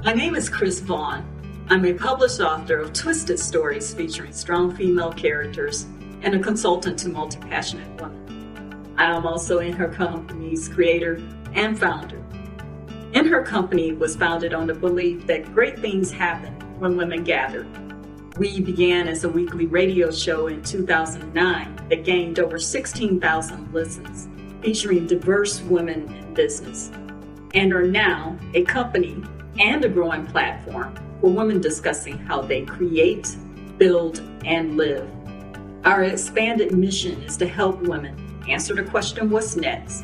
My name is Chris Vaughn. I'm a published author of Twisted Stories featuring strong female characters and a consultant to multi-passionate women. I am also In Her Company's creator and founder. In Her Company was founded on the belief that great things happen when women gather. We began as a weekly radio show in 2009 that gained over 16,000 listens, featuring diverse women in business, and are now a company and a growing platform for women discussing how they create, build, and live. Our expanded mission is to help women answer the question, what's next,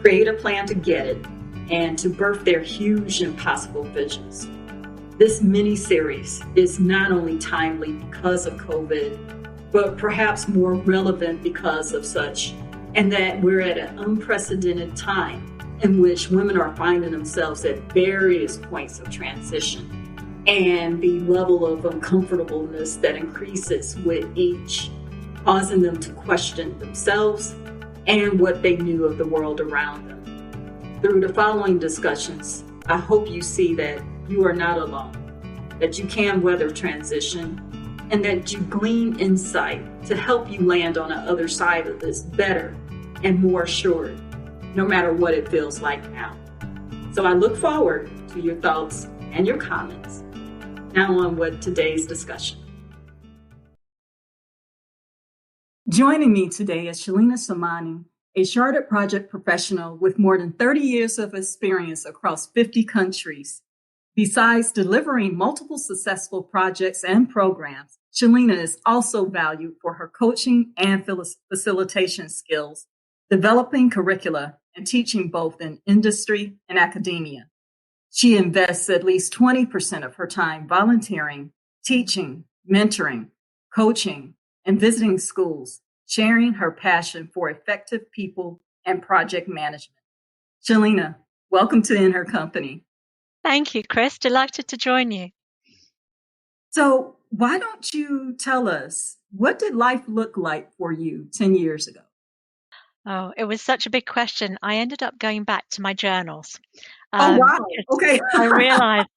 create a plan to get it, and to birth their huge impossible visions. This mini-series is not only timely because of COVID, but perhaps more relevant because of such, and that we're at an unprecedented time in which women are finding themselves at various points of transition, and the level of uncomfortableness that increases with each, causing them to question themselves and what they knew of the world around them. Through the following discussions, I hope you see that you are not alone, that you can weather transition, and that you glean insight to help you land on the other side of this better and more assured, no matter what it feels like now. So I look forward to your thoughts and your comments. Now on with today's discussion. Joining me today is Sheilina Somani, a chartered project professional with more than 30 years of experience across 50 countries. Besides delivering multiple successful projects and programs, Sheilina is also valued for her coaching and facilitation skills, developing curricula, and teaching both in industry and academia. She invests at least 20% of her time volunteering, teaching, mentoring, coaching, and visiting schools, sharing her passion for effective people and project management. Sheilina, welcome to In Her Company. Thank you, Chris. Delighted to join you. So why don't you tell us, what did life look like for you 10 years ago? Oh, it was such a big question. I ended up going back to my journals. Oh, wow. Okay. I realized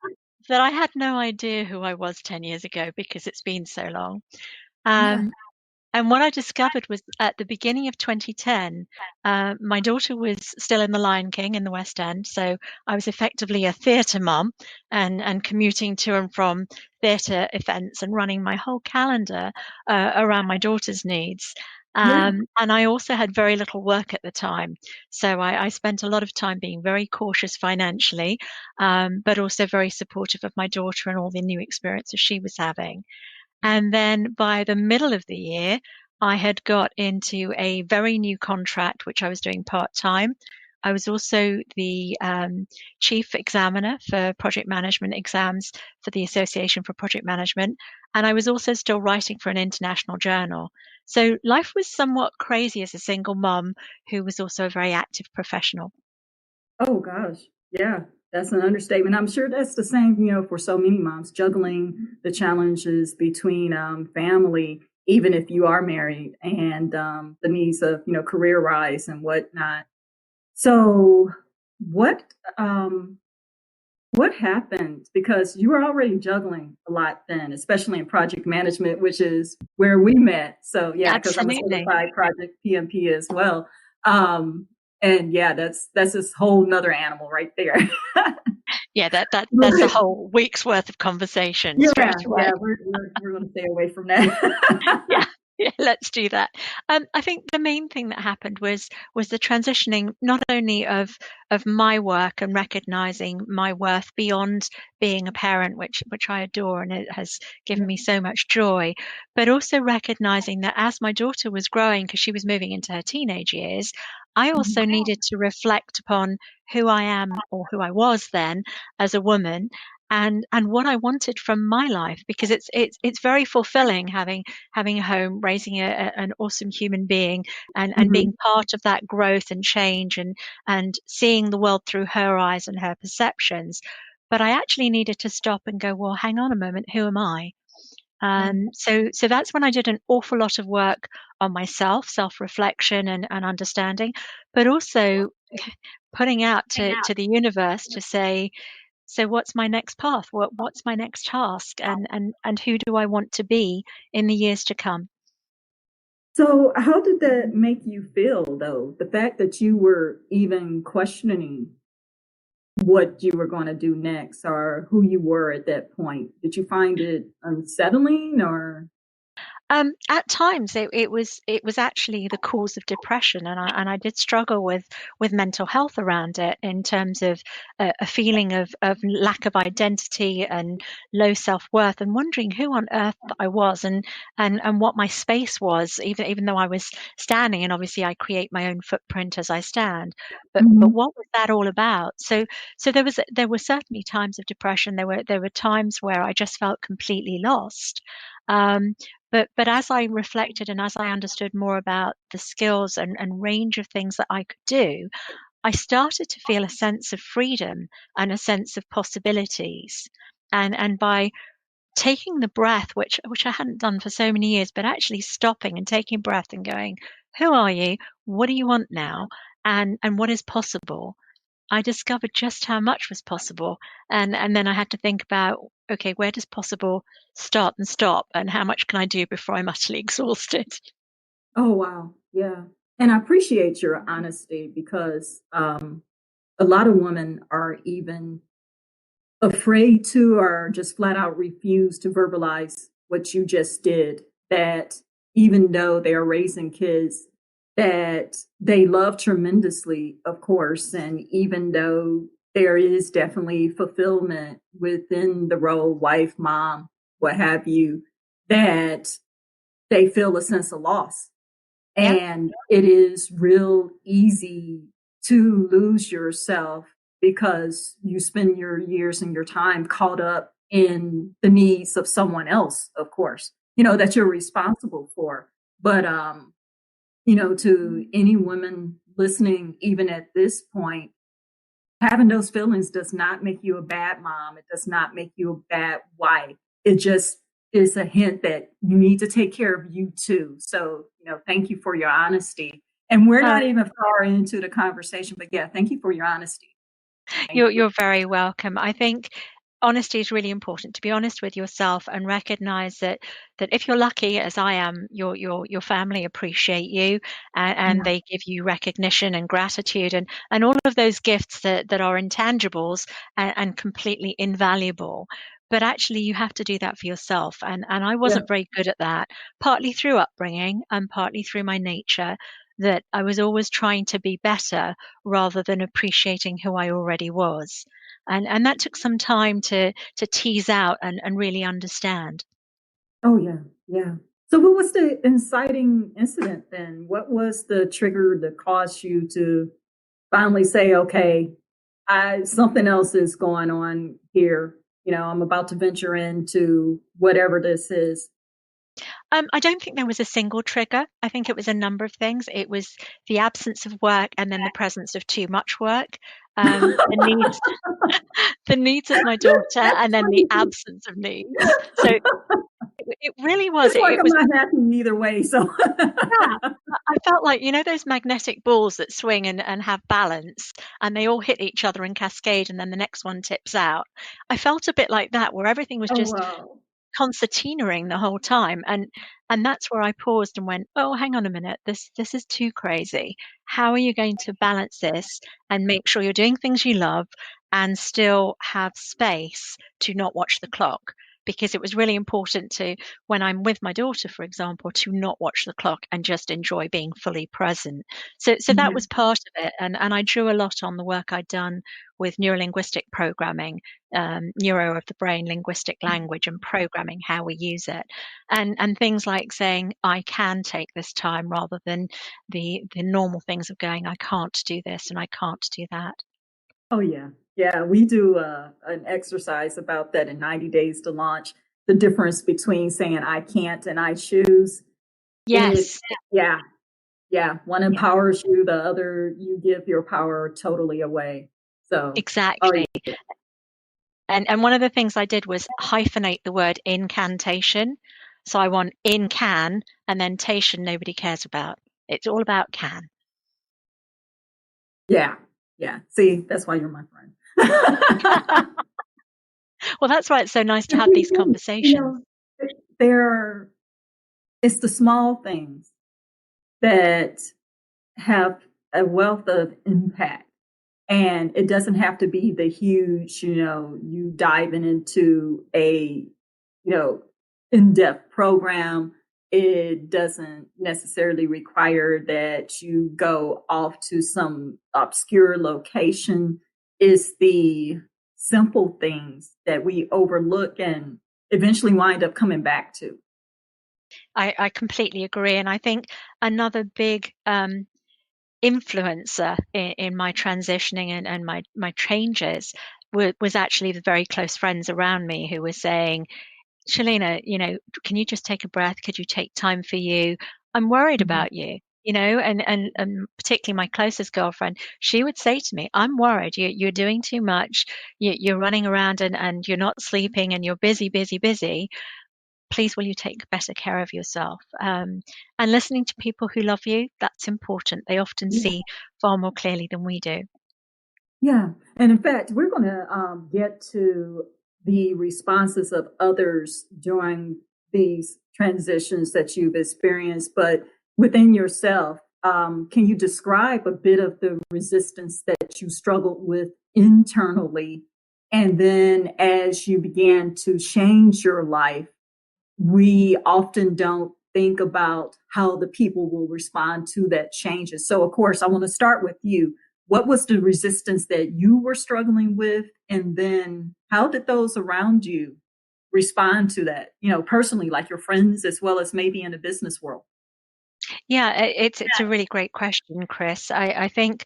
that I had no idea who I was 10 years ago because it's been so long. And what I discovered was at the beginning of 2010, my daughter was still in The Lion King in the West End. So I was effectively a theatre mum and commuting to and from theatre events and running my whole calendar around my daughter's needs. And I also had very little work at the time. So I spent a lot of time being very cautious financially, but also very supportive of my daughter and all the new experiences she was having. And then by the middle of the year, I had got into a very new contract, which I was doing part-time. I was also the chief examiner for project management exams for the Association for Project Management. And I was also still writing for an international journal. So life was somewhat crazy as a single mom who was also a very active professional. Oh, gosh. Yeah, that's an understatement. I'm sure that's the same, for so many moms, juggling the challenges between family, even if you are married, and the needs of, career rise and whatnot. So what happened? Because you were already juggling a lot then, especially in project management, which is where we met. So yeah, because I'm a certified project PMP as well. And yeah, that's this whole nother animal right there. Yeah, that's a whole week's worth of conversation. Yeah, we're going to stay away from that. Yeah, let's do that. I think the main thing that happened was the transitioning not only of my work and recognizing my worth beyond being a parent, which I adore and it has given me so much joy, but also recognizing that as my daughter was growing, because she was moving into her teenage years, I also needed to reflect upon who I am or who I was then as a woman. And what I wanted from my life, because it's very fulfilling having a home, raising an awesome human being, and being part of that growth and change, and seeing the world through her eyes and her perceptions. But I actually needed to stop and go, well, hang on a moment, who am I? So that's when I did an awful lot of work on myself, self-reflection and understanding, but also putting out to the universe to say, So what's my next path? What's my next task? And who do I want to be in the years to come? So, how did that make you feel, though? The fact that you were even questioning what you were going to do next or who you were at that point. Did you find it unsettling or? At times it was actually the cause of depression, and I did struggle with mental health around it in terms of a feeling of lack of identity and low self-worth, and wondering who on earth I was, and what my space was, even though I was standing, and obviously I create my own footprint as I stand. But Mhm. what was that all about? So there were certainly times of depression. There were times where I just felt completely lost. Um, but as I reflected and as I understood more about the skills and range of things that I could do, I started to feel a sense of freedom and a sense of possibilities. And by taking the breath, which I hadn't done for so many years, but actually stopping and taking breath and going, who are you? What do you want now? And what is possible? I discovered just how much was possible. And then I had to think about, okay, where does possible start and stop? And how much can I do before I'm utterly exhausted? Oh, wow. Yeah. And I appreciate your honesty because a lot of women are even afraid to or just flat out refuse to verbalize what you just did. That even though they are raising kids that they love tremendously, of course, and even though there is definitely fulfillment within the role, wife, mom, what have you, that they feel a sense of loss. Yeah. And it is real easy to lose yourself because you spend your years and your time caught up in the needs of someone else, of course, that you're responsible for. But, to any women listening, even at this point, having those feelings does not make you a bad mom. It does not make you a bad wife. It just is a hint that you need to take care of you too. So, thank you for your honesty. And we're Oh, not even far into the conversation, but yeah, thank you for your honesty. Thank you. you're very welcome. I think honesty is really important, to be honest with yourself and recognize that if you're lucky, as I am, your family appreciate you, and Yeah. they give you recognition and gratitude and all of those gifts that are intangibles and completely invaluable. But actually, you have to do that for yourself. And I Yeah. wasn't very good at that, partly through upbringing and partly through my nature, that I was always trying to be better rather than appreciating who I already was. And that took some time to tease out and really understand. Oh, yeah. Yeah. So, what was the inciting incident then? What was the trigger that caused you to finally say, okay, something else is going on here. I'm about to venture into whatever this is. I don't think there was a single trigger. I think it was a number of things. It was the absence of work and then the presence of too much work, the needs the needs of my daughter and then the absence of needs. So it really was. It's like It I'm was. not happy either way. So, Yeah, I felt like, those magnetic balls that swing and have balance, and they all hit each other in cascade, and then the next one tips out. I felt a bit like that, where everything was oh, just wow. concertinaing the whole time, and that's where I paused and went, "Oh, hang on a minute, this is too crazy. How are you going to balance this and make sure you're doing things you love and still have space to not watch the clock?" Because it was really important to, when I'm with my daughter, for example, to not watch the clock and just enjoy being fully present. So that Yeah. was part of it, and I drew a lot on the work I'd done with neurolinguistic programming, neuro of the brain, linguistic language, and programming how we use it, and things like saying I can take this time rather than the normal things of going I can't do this and I can't do that. Oh, yeah. Yeah. We do an exercise about that in 90 Days to Launch. The difference between saying I can't and I choose. It, Yes, yeah. Yeah. One yeah, empowers you, the other, you give your power totally away. So, oh, exactly. And one of the things I did was hyphenate the word incantation. So I want in can and then tation nobody cares about. It's all about can. yeah. Yeah. See, that's why you're my friend. Well, that's why it's so nice to And have we these do, conversations. there, it's the small things that have a wealth of impact. And it doesn't have to be the huge, you diving into a, in-depth program. It doesn't necessarily require that you go off to some obscure location. It's the simple things that we overlook and eventually wind up coming back to. I completely agree. And I think another big influencer in my transitioning and my changes was actually the very close friends around me who were saying, Sheilina, can you just take a breath? Could you take time for you? I'm worried Mhm. about you. And particularly my closest girlfriend, she would say to me, I'm worried. You're doing too much. You're running around and you're not sleeping and you're busy, busy, busy. Please, will you take better care of yourself? And listening to people who love you, that's important. They often Yeah. see far more clearly than we do. Yeah. And in fact, we're going to get to the responses of others during these transitions that you've experienced. But within yourself, can you describe a bit of the resistance that you struggled with internally? And then as you began to change your life, we often don't think about how the people will respond to that changes. So, of course, I want to start with you. What was the resistance that you were struggling with? And then how did those around you respond to that, personally, like your friends, as well as maybe in the business world? Yeah, it's a really great question, Chris. I think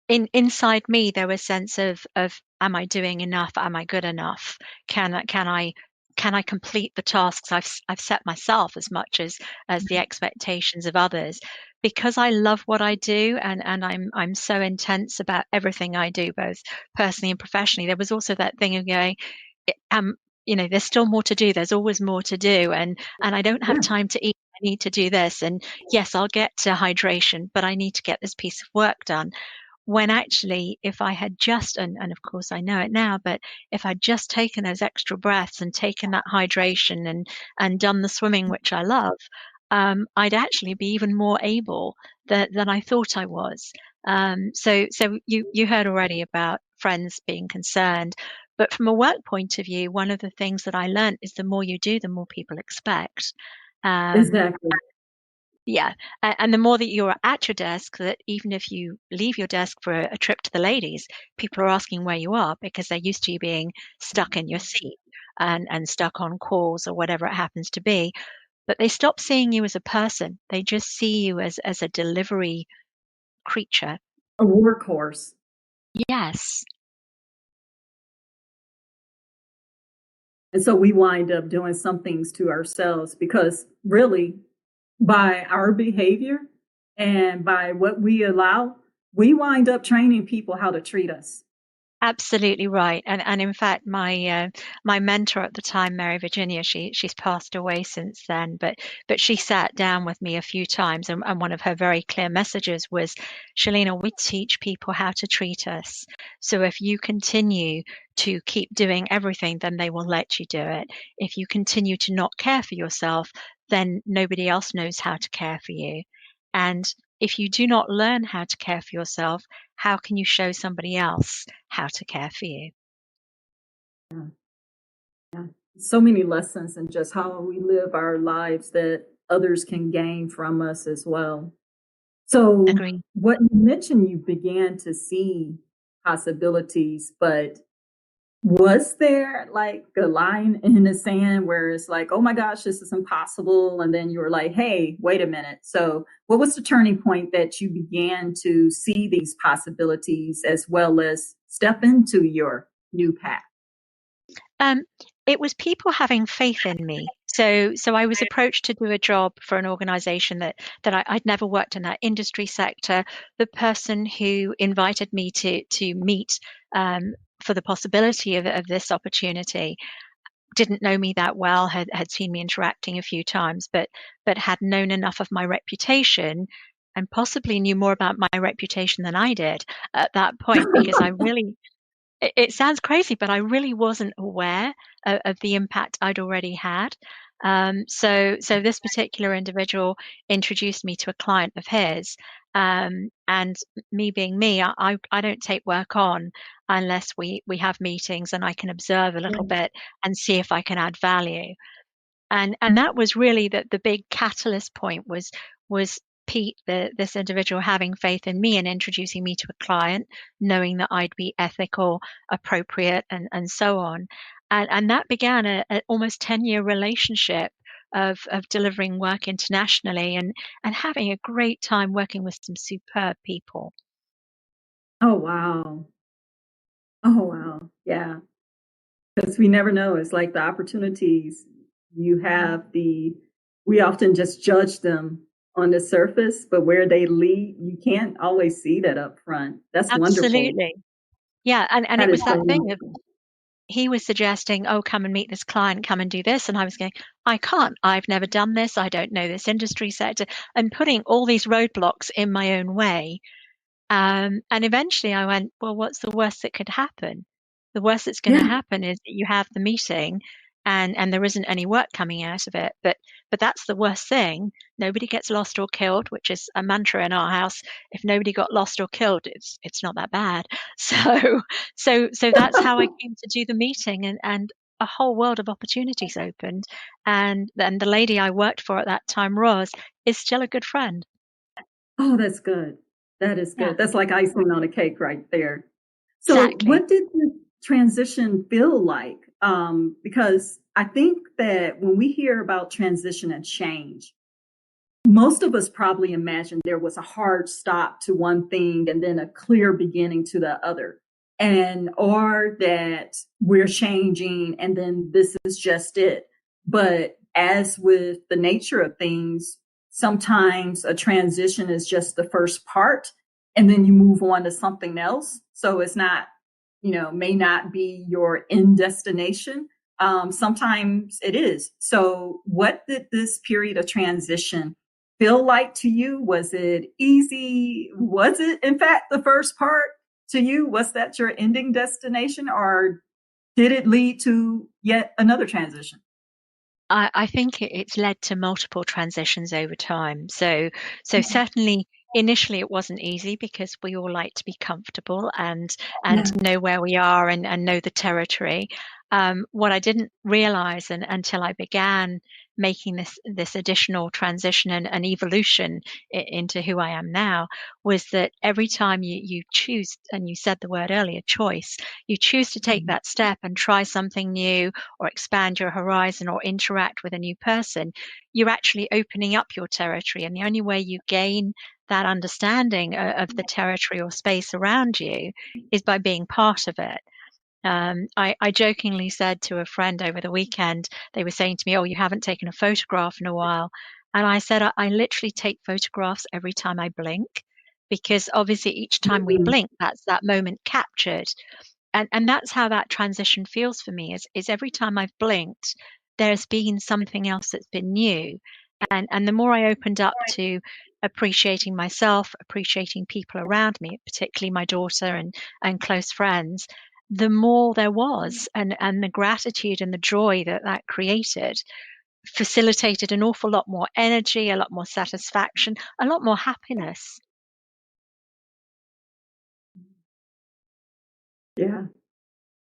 inside me there was a sense of am I doing enough? Am I good enough? Can I complete the tasks I've set myself as much as the expectations of others? Because I love what I do and I'm so intense about everything I do, both personally and professionally. There was also that thing of going, um, there's still more to do. There's always more to do, and I don't have Yeah, time to eat. I need to do this, and yes, I'll get to hydration, but I need to get this piece of work done. When actually, if I had just, and of course I know it now, but if I'd just taken those extra breaths and taken that hydration and done the swimming, which I love, I'd actually be even more able than I thought I was. So you heard already about friends being concerned, but from a work point of view, one of the things that I learned is the more you do, the more people expect. Um, exactly. yeah, and the more that you're at your desk, that even if you leave your desk for a trip to the ladies, people are asking where you are because they're used to you being stuck in your seat and stuck on calls or whatever it happens to be. But they stop seeing you as a person. They just see you as a delivery creature. A workhorse. Yes, And so we wind up doing some things to ourselves because really, by our behavior and by what we allow, we wind up training people how to treat us. absolutely right. And in fact, my mentor at the time, Mary Virginia, she's passed away since then, but she sat down with me a few times, and one of her very clear messages was, Sheilina, we teach people how to treat us. So if you continue to keep doing everything, then they will let you do it. If you continue to not care for yourself, then nobody else knows how to care for you. And if you do not learn how to care for yourself, how can you show somebody else how to care for you? Yeah, yeah. So many lessons in just how we live our lives that others can gain from us as well. So, Agree. what you mentioned, you began to see possibilities, but was there like a line in the sand where it's like, oh my gosh, this is impossible? And then you were like, hey, wait a minute. So, what was the turning point that you began to see these possibilities as well as step into your new path? Um, it was people having faith in me. So I was approached to do a job for an organization I'd never worked in that industry sector. The person who invited me to meet for the possibility of this opportunity didn't know me that well, had seen me interacting a few times, but had known enough of my reputation and possibly knew more about my reputation than I did at that point because I really it sounds crazy, but I really wasn't aware of the impact I'd already had. So this particular individual introduced me to a client of his, and me being me, I don't take work on unless we have meetings and I can observe a little bit and see if I can add value. And that was really the big catalyst point was Pete, this individual, having faith in me and introducing me to a client, knowing that I'd be ethical, appropriate, and so on. And that began a almost 10-year relationship of delivering work internationally and having a great time working with some superb people. Oh, wow. Oh, wow. Yeah. Because we never know. It's like the opportunities you have, we often just judge them on the surface, but where they lead, you can't always see that up front. That's wonderful. Absolutely. Yeah, and That it is was so that thing of wonderful. he was suggesting, "Oh, come and meet this client, come and do this." And I was going, "I can't. I've never done this. I don't know this industry sector," and putting all these roadblocks in my own way. And eventually I went, well, what's the worst that could happen? The worst that's going to Yeah. happen is that you have the meeting and there isn't any work coming out of it. But that's the worst thing. Nobody gets lost or killed, which is a mantra in our house. If nobody got lost or killed, it's not that bad. So that's how I came to do the meeting, and a whole world of opportunities opened. And then the lady I worked for at that time, Roz, is still a good friend. Oh, that's good. That is Yeah, good. That's like icing on a cake right there. So, exactly. what did the transition feel like? Because I think that when we hear about transition and change, most of us probably imagine there was a hard stop to one thing and then a clear beginning to the other. And or that we're changing and then this is just it. But as with the nature of things, sometimes a transition is just the first part and then you move on to something else. So it's not, may not be your end destination. Sometimes it is. So, what did this period of transition feel like to you? Was it easy? Was it, in fact, the first part to you? Was that your ending destination, or did it lead to yet another transition? I think it's led to multiple transitions over time. So certainly initially it wasn't easy because we all like to be comfortable and Yeah. know where we are and know the territory. What I didn't realize until I began making this additional transition and evolution into who I am now was that every time you choose, and you said the word earlier, choice, you choose to take that step and try something new or expand your horizon or interact with a new person, you're actually opening up your territory. And the only way you gain that understanding of the territory or space around you is by being part of it. I jokingly said to a friend over the weekend, they were saying to me, "Oh, you haven't taken a photograph in a while." And I said, I literally take photographs every time I blink because obviously each time we Mhm. blink, that's that moment captured. And that's how that transition feels for me is every time I've blinked, there's been something else that's been new. And the more I opened up to appreciating myself, appreciating people around me, particularly my daughter and close friends, the more there was, and the gratitude and the joy that that created facilitated an awful lot more energy, a lot more satisfaction, a lot more happiness. Yeah.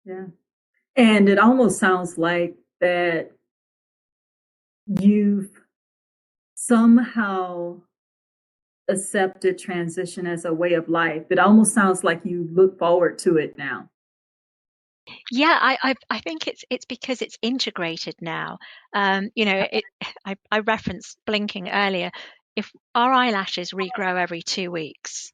Yeah. And it almost sounds like that you've somehow accepted transition as a way of life. It almost sounds like you look forward to it now. Yeah, I think it's because it's integrated now. I referenced blinking earlier. If our eyelashes regrow every 2 weeks,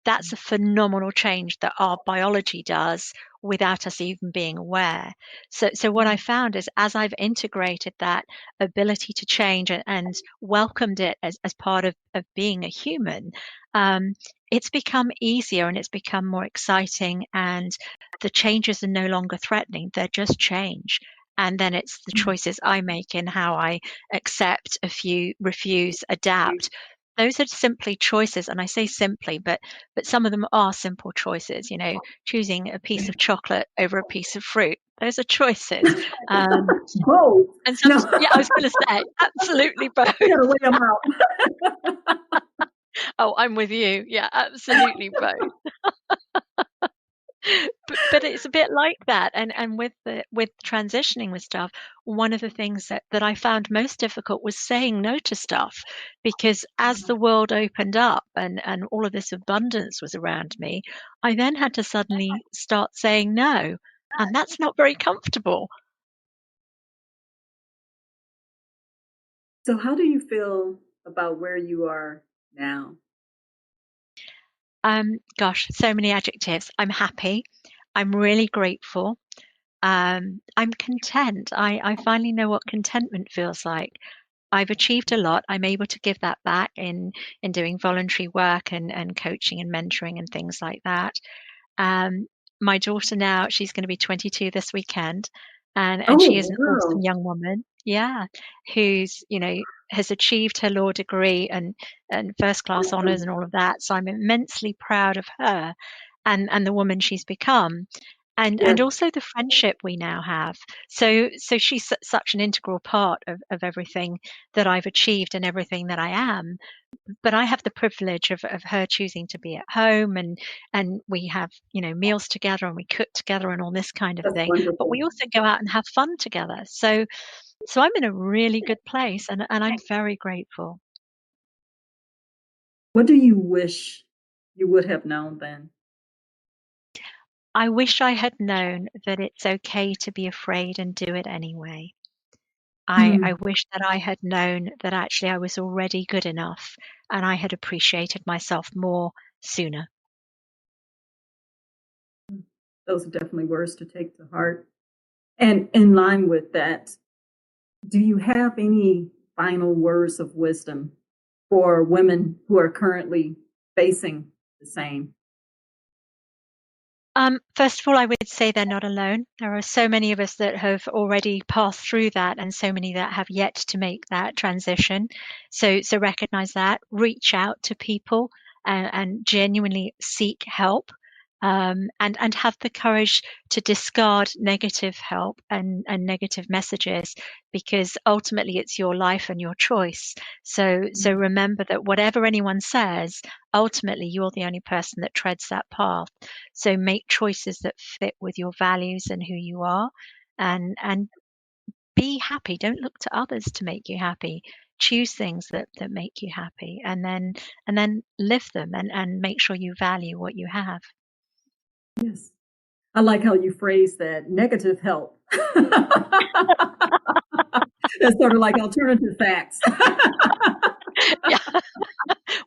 that's a phenomenal change that our biology does without us even being aware. So what I found is as I've integrated that ability to change and welcomed it as part of being a human, um, it's become easier and it's become more exciting, and the changes are no longer threatening. They're just change. And then it's the choices I make in how I accept, a few refuse, adapt, those are simply choices, and I say simply, but some of them are simple choices, you know, choosing a piece of chocolate over a piece of fruit. Those are choices. Um, Both. and some, No, yeah, I was gonna say, absolutely both. you gotta weigh them out. Oh, I'm with you. Yeah, absolutely both. But it's a bit like that, and with transitioning with stuff, one of the things that I found most difficult was saying no to stuff, because as the world opened up and all of this abundance was around me, I then had to suddenly start saying no, and that's not very comfortable. So, how do you feel about where you are now? Gosh, so many adjectives. I'm happy. I'm really grateful. I'm content. I finally know what contentment feels like. I've achieved a lot. I'm able to give that back in doing voluntary work and coaching and mentoring and things like that. Um, my daughter now, she's going to be 22 this weekend, and Oh, she is an awesome wow. young woman. Yeah, who's has achieved her law degree and first class honors Awesome. and all of that. So I'm immensely proud of her and the woman she's become. And Yes, also the friendship we now have. So she's such an integral part of everything that I've achieved and everything that I am, but I have the privilege of her choosing to be at home, and we have, meals together and we cook together and all this kind of that's thing. But wonderful. we also go out and have fun together. So I'm in a really good place, and I'm very grateful. What do you wish you would have known then? I wish I had known that it's okay to be afraid and do it anyway. I Hmm. wish that I had known that actually I was already good enough and I had appreciated myself more sooner. Those are definitely words to take to heart. And in line with that, do you have any final words of wisdom for women who are currently facing the same? First of all, I would say they're not alone. There are so many of us that have already passed through that, and so many that have yet to make that transition. So recognize that, reach out to people, and genuinely seek help, and have the courage to discard negative help and negative messages, because ultimately it's your life and your choice. So remember that whatever anyone says, ultimately you're the only person that treads that path. So make choices that fit with your values and who you are, and be happy. Don't look to others to make you happy. Choose things that make you happy, and then live them, and make sure you value what you have. Yes. I like how you phrase that negative help. That's sort of like alternative facts. Yeah,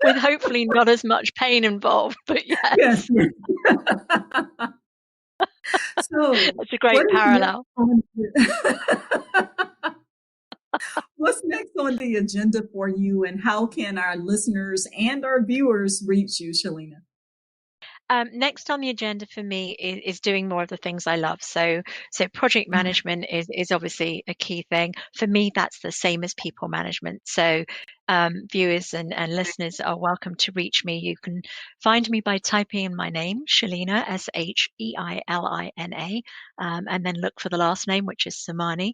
with hopefully not as much pain involved, but Yes, yes, yes. So, it's a what great is next parallel. on what's next on the agenda for you, and how can our listeners and our viewers reach you, Sheilina? Next on the agenda for me is doing more of the things I love. So project management is obviously a key thing. For me, that's the same as people management. So viewers and listeners are welcome to reach me. You can find me by typing in my name, Sheilina, Sheilina, and then look for the last name, which is Somani.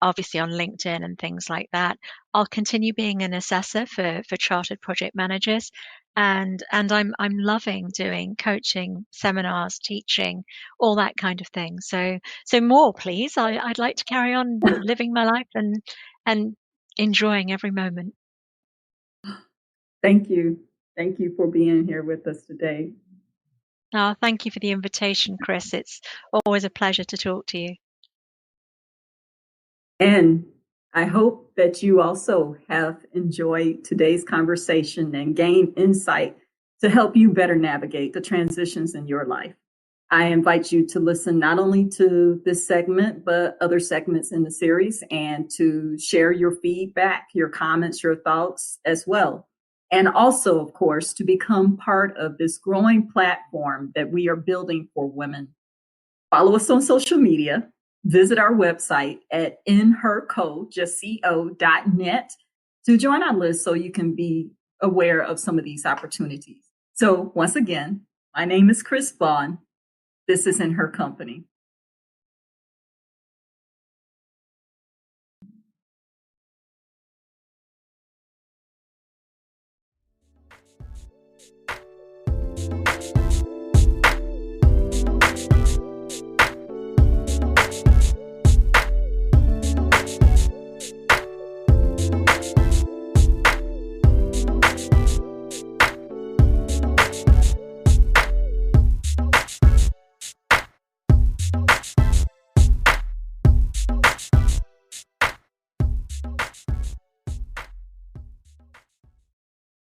Obviously on LinkedIn and things like that. I'll continue being an assessor for chartered project managers, and I'm loving doing coaching, seminars, teaching, all that kind of thing. So more, please. I'd like to carry on living my life and enjoying every moment. Thank you. Thank you for being here with us today. Oh, thank you for the invitation, Chris. It's always a pleasure to talk to you. And I hope that you also have enjoyed today's conversation and gained insight to help you better navigate the transitions in your life. I invite you to listen not only to this segment, but other segments in the series, and to share your feedback, your comments, your thoughts as well. And also, of course, to become part of this growing platform that we are building for women. Follow us on social media. Visit our website at inherco.net to join our list so you can be aware of some of these opportunities. So once again, my name is Chris Vaughn. This is In Her Company.